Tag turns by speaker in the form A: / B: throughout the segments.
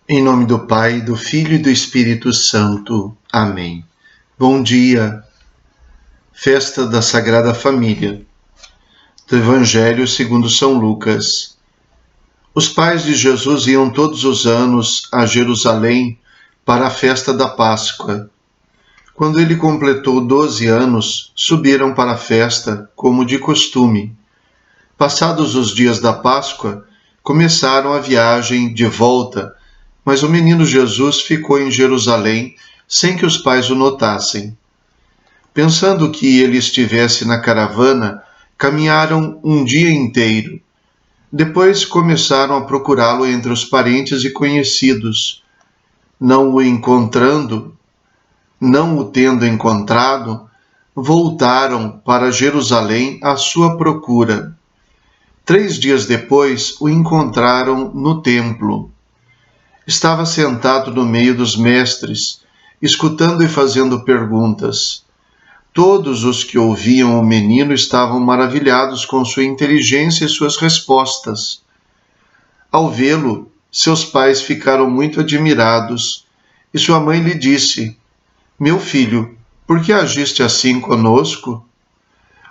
A: Em nome do Pai, do Filho e do Espírito Santo. Amém. Bom dia, festa da Sagrada Família, do Evangelho segundo São Lucas. Os pais de Jesus iam todos os anos a Jerusalém para a festa da Páscoa. Quando ele completou 12 anos, subiram para a festa, como de costume. Passados os dias da Páscoa, começaram a viagem de volta, mas o menino Jesus ficou em Jerusalém sem que os pais o notassem. Pensando que ele estivesse na caravana, caminharam um dia inteiro. Depois começaram a procurá-lo entre os parentes e conhecidos. Não o tendo encontrado, voltaram para Jerusalém à sua procura. 3 dias depois, o encontraram no templo. Estava sentado no meio dos mestres, escutando e fazendo perguntas. Todos os que ouviam o menino estavam maravilhados com sua inteligência e suas respostas. Ao vê-lo, seus pais ficaram muito admirados, e sua mãe lhe disse: "Meu filho, por que agiste assim conosco?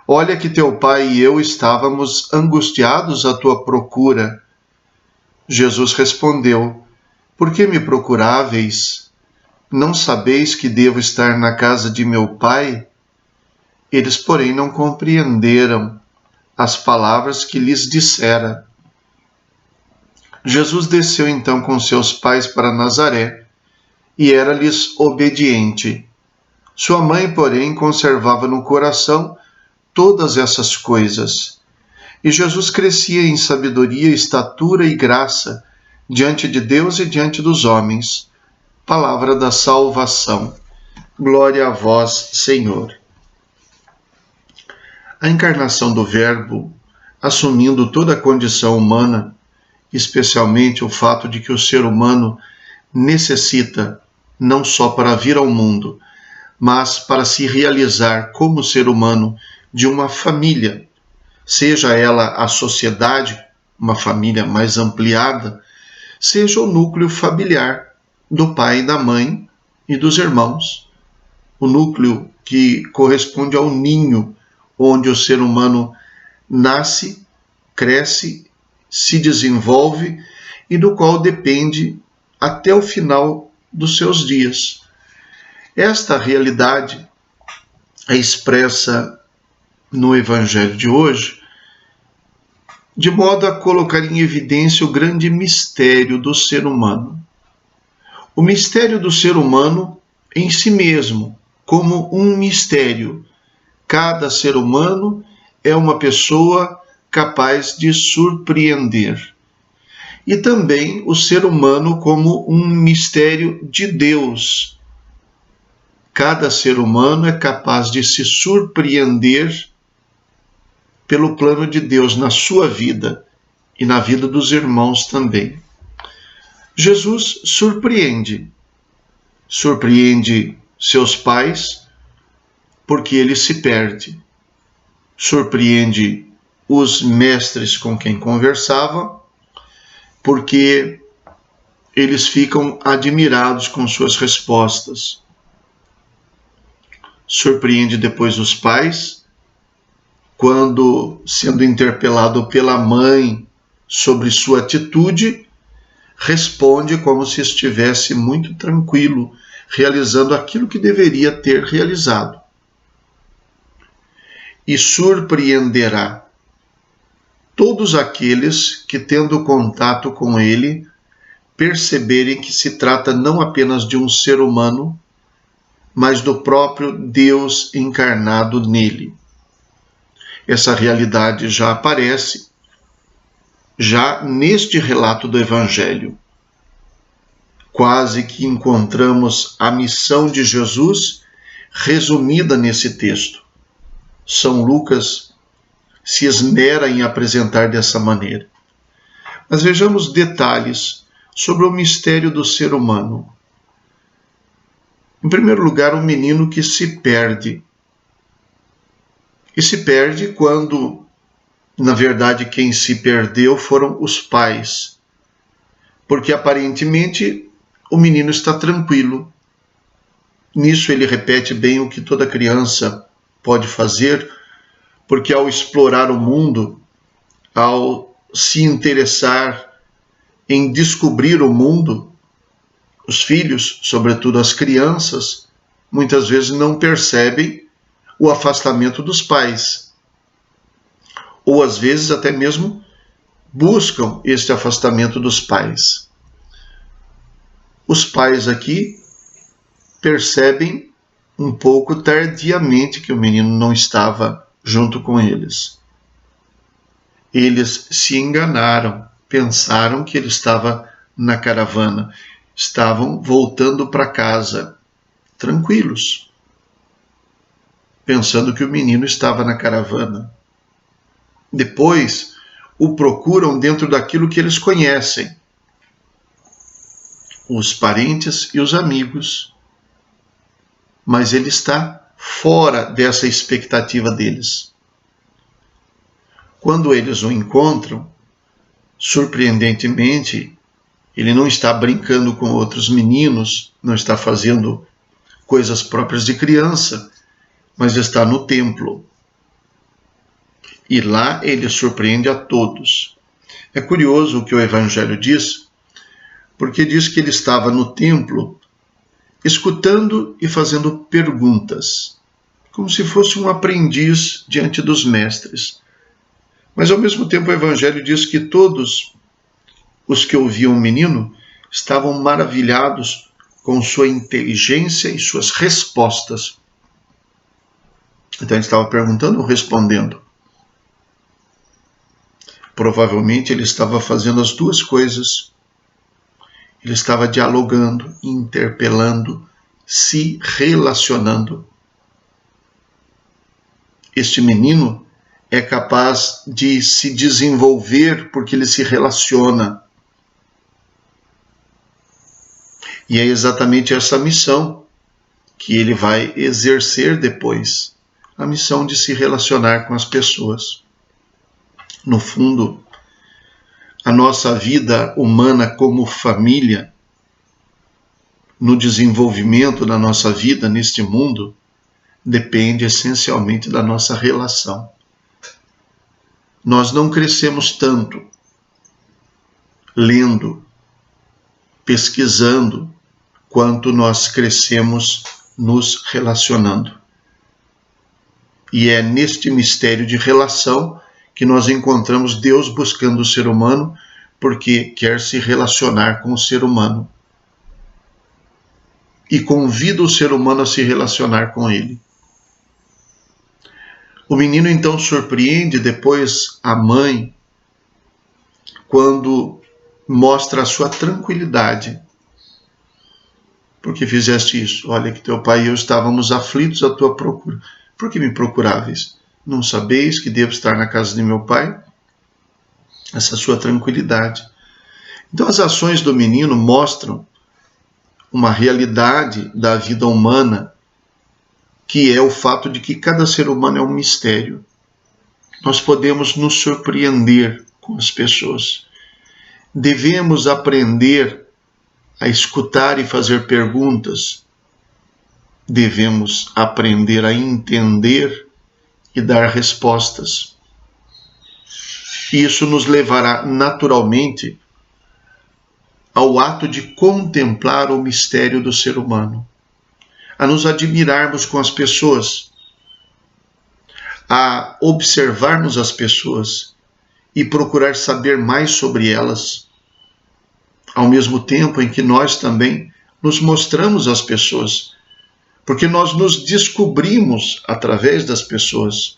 A: Olha que teu pai e eu estávamos angustiados à tua procura." Jesus respondeu: "Por que me procuráveis? Não sabeis que devo estar na casa de meu pai?" Eles, porém, não compreenderam as palavras que lhes dissera. Jesus desceu então com seus pais para Nazaré e era-lhes obediente. Sua mãe, porém, conservava no coração todas essas coisas. E Jesus crescia em sabedoria, estatura e graça diante de Deus e diante dos homens. Palavra da salvação. Glória a vós, Senhor. A encarnação do Verbo, assumindo toda a condição humana, especialmente o fato de que o ser humano necessita, não só para vir ao mundo, mas para se realizar como ser humano, de uma família, seja ela a sociedade, uma família mais ampliada, seja o núcleo familiar do pai e da mãe e dos irmãos. O núcleo que corresponde ao ninho onde o ser humano nasce, cresce, se desenvolve e do qual depende até o final dos seus dias. Esta realidade é expressa no Evangelho de hoje, de modo a colocar em evidência o grande mistério do ser humano. O mistério do ser humano em si mesmo, como um mistério. Cada ser humano é uma pessoa capaz de surpreender. E também o ser humano como um mistério de Deus. Cada ser humano é capaz de se surpreender pelo plano de Deus na sua vida e na vida dos irmãos também. Jesus surpreende seus pais porque ele se perde, surpreende os mestres com quem conversava porque eles ficam admirados com suas respostas, surpreende depois os pais quando, sendo interpelado pela mãe sobre sua atitude, responde como se estivesse muito tranquilo, realizando aquilo que deveria ter realizado. E surpreenderá todos aqueles que, tendo contato com ele, perceberem que se trata não apenas de um ser humano, mas do próprio Deus encarnado nele. Essa realidade já aparece já neste relato do Evangelho. Quase que encontramos a missão de Jesus resumida nesse texto. São Lucas se esmera em apresentar dessa maneira. Mas vejamos detalhes sobre o mistério do ser humano. Em primeiro lugar, o menino que se perde. E se perde quando, na verdade, quem se perdeu foram os pais. Porque aparentemente o menino está tranquilo. Nisso ele repete bem o que toda criança pode fazer, porque ao explorar o mundo, ao se interessar em descobrir o mundo, os filhos, sobretudo as crianças, muitas vezes não percebem o afastamento dos pais. Ou às vezes até mesmo buscam este afastamento dos pais. Os pais aqui percebem um pouco tardiamente que o menino não estava junto com eles. Eles se enganaram, pensaram que ele estava na caravana, estavam voltando para casa, tranquilos, pensando que o menino estava na caravana. Depois, o procuram dentro daquilo que eles conhecem, os parentes e os amigos, mas ele está fora dessa expectativa deles. Quando eles o encontram, surpreendentemente, ele não está brincando com outros meninos, não está fazendo coisas próprias de criança, mas está no templo. E lá ele surpreende a todos. É curioso o que o Evangelho diz, porque diz que ele estava no templo escutando e fazendo perguntas, como se fosse um aprendiz diante dos mestres. Mas ao mesmo tempo o Evangelho diz que todos os que ouviam o menino estavam maravilhados com sua inteligência e suas respostas. Então ele estava perguntando ou respondendo? Provavelmente ele estava fazendo as duas coisas. Ele estava dialogando, interpelando, se relacionando. Este menino é capaz de se desenvolver porque ele se relaciona. E é exatamente essa missão que ele vai exercer depois, a missão de se relacionar com as pessoas. No fundo, a nossa vida humana como família, no desenvolvimento da nossa vida neste mundo, depende essencialmente da nossa relação. Nós não crescemos tanto lendo, pesquisando, quanto nós crescemos nos relacionando. E é neste mistério de relação que nós encontramos Deus buscando o ser humano, porque quer se relacionar com o ser humano. E convida o ser humano a se relacionar com ele. O menino então surpreende depois a mãe, quando mostra a sua tranquilidade. Por que fizeste isso? Olha que teu pai e eu estávamos aflitos à tua procura. Por que me procuráveis? Não sabeis que devo estar na casa de meu pai? Essa sua tranquilidade. Então as ações do menino mostram uma realidade da vida humana, que é o fato de que cada ser humano é um mistério. Nós podemos nos surpreender com as pessoas. Devemos aprender a escutar e fazer perguntas. Devemos aprender a entender e dar respostas. Isso nos levará naturalmente ao ato de contemplar o mistério do ser humano, a nos admirarmos com as pessoas, a observarmos as pessoas e procurar saber mais sobre elas, ao mesmo tempo em que nós também nos mostramos às pessoas, porque nós nos descobrimos através das pessoas.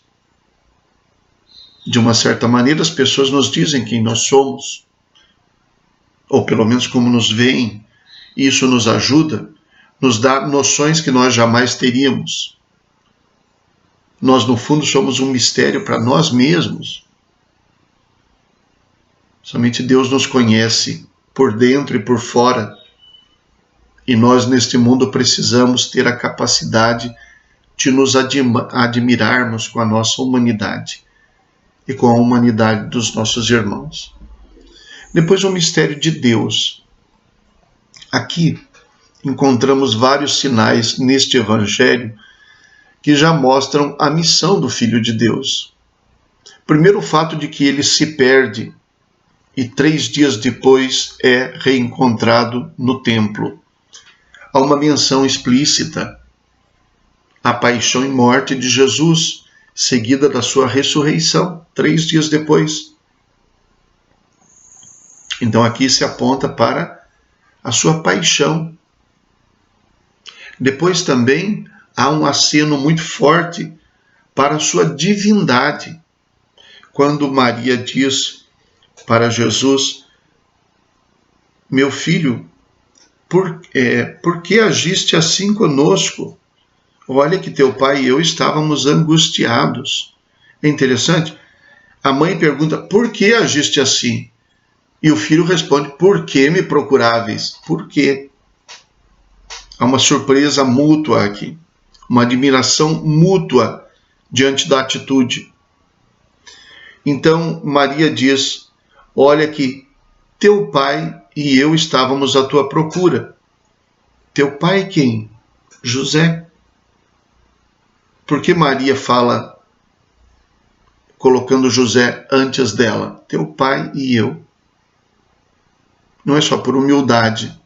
A: De uma certa maneira, as pessoas nos dizem quem nós somos, ou pelo menos como nos veem, e isso nos ajuda, nos dá noções que nós jamais teríamos. Nós, no fundo, somos um mistério para nós mesmos. Somente Deus nos conhece por dentro e por fora, e nós, neste mundo, precisamos ter a capacidade de nos admirarmos com a nossa humanidade e com a humanidade dos nossos irmãos. Depois, o mistério de Deus. Aqui, encontramos vários sinais neste evangelho que já mostram a missão do Filho de Deus. Primeiro, o fato de que ele se perde e 3 dias depois é reencontrado no templo. Há uma menção explícita à paixão e morte de Jesus, seguida da sua ressurreição, 3 dias depois. Então aqui se aponta para a sua paixão. Depois também há um aceno muito forte para a sua divindade. Quando Maria diz para Jesus: meu filho, por que agiste assim conosco? Olha que teu pai e eu estávamos angustiados. É interessante. A mãe pergunta: por que agiste assim? E o filho responde: por que me procuráveis? Por quê? Há uma surpresa mútua aqui, uma admiração mútua diante da atitude. Então Maria diz: olha que teu pai e eu estávamos à tua procura. Teu pai quem? José. Por que Maria fala colocando José antes dela? Teu pai e eu. Não é só por humildade,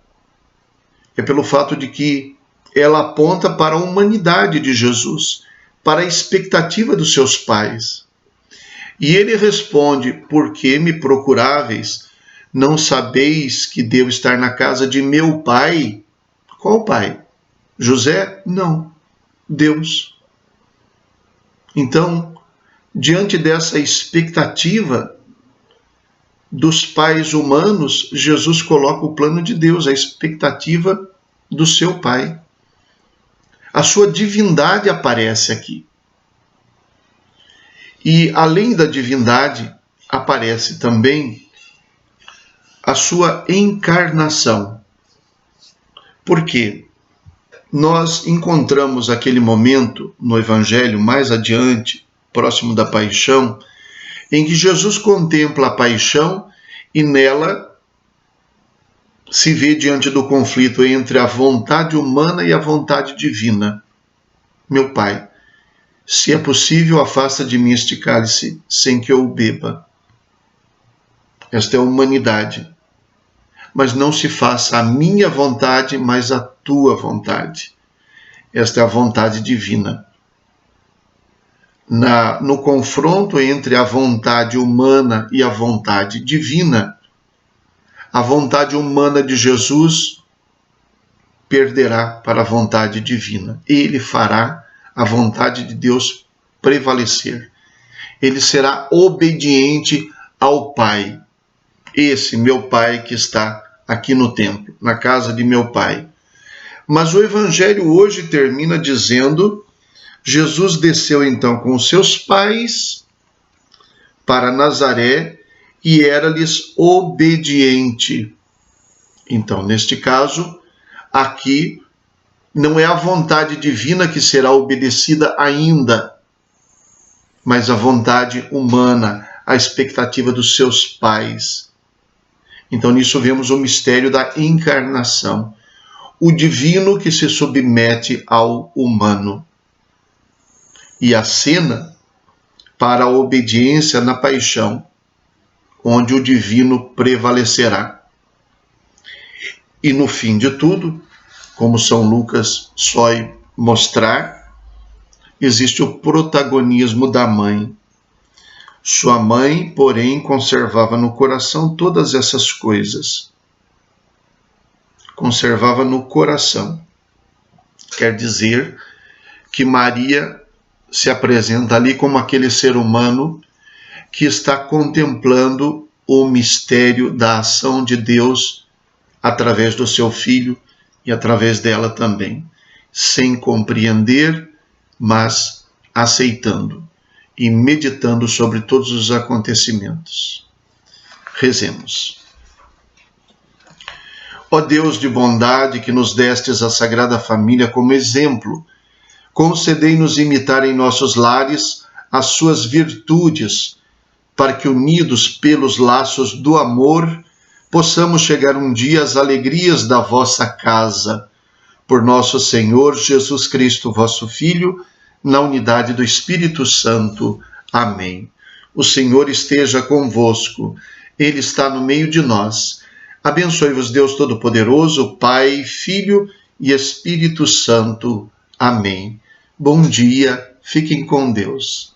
A: é pelo fato de que ela aponta para a humanidade de Jesus, para a expectativa dos seus pais. E ele responde: por que me procuráveis? Não sabeis que devo estar na casa de meu pai? Qual pai? José? Não, Deus. Então, diante dessa expectativa dos pais humanos, Jesus coloca o plano de Deus, a expectativa do seu pai. A sua divindade aparece aqui. E além da divindade, aparece também a sua encarnação. Por quê? Nós encontramos aquele momento no Evangelho, mais adiante, próximo da paixão, em que Jesus contempla a paixão e nela se vê diante do conflito entre a vontade humana e a vontade divina. Meu Pai, se é possível, afasta de mim este cálice sem que eu o beba. Esta é a humanidade. Mas não se faça a minha vontade, mas a tua vontade. Esta é a vontade divina. No confronto entre a vontade humana e a vontade divina, a vontade humana de Jesus perderá para a vontade divina. Ele fará a vontade de Deus prevalecer. Ele será obediente ao Pai. Esse meu Pai que está aqui no templo, na casa de meu Pai. Mas o Evangelho hoje termina dizendo: Jesus desceu então com seus pais para Nazaré e era-lhes obediente. Então, neste caso, aqui não é a vontade divina que será obedecida ainda, mas a vontade humana, a expectativa dos seus pais. Então, nisso vemos o mistério da encarnação, o divino que se submete ao humano. E a cena para a obediência na paixão, onde o divino prevalecerá. E no fim de tudo, como São Lucas soe mostrar, existe o protagonismo da mãe. Sua mãe, porém, conservava no coração todas essas coisas. Conservava no coração. Quer dizer que Maria se apresenta ali como aquele ser humano que está contemplando o mistério da ação de Deus através do seu filho e através dela também, sem compreender, mas aceitando e meditando sobre todos os acontecimentos. Rezemos. Ó Deus de bondade, que nos destes a Sagrada Família como exemplo, concedei-nos imitar em nossos lares as suas virtudes, para que, unidos pelos laços do amor, possamos chegar um dia às alegrias da vossa casa. por nosso Senhor Jesus Cristo, vosso Filho, na unidade do Espírito Santo. Amém. O Senhor esteja convosco, Ele está no meio de nós. Abençoe-vos Deus Todo-Poderoso, Pai, Filho e Espírito Santo. Amém. Bom dia, fiquem com Deus.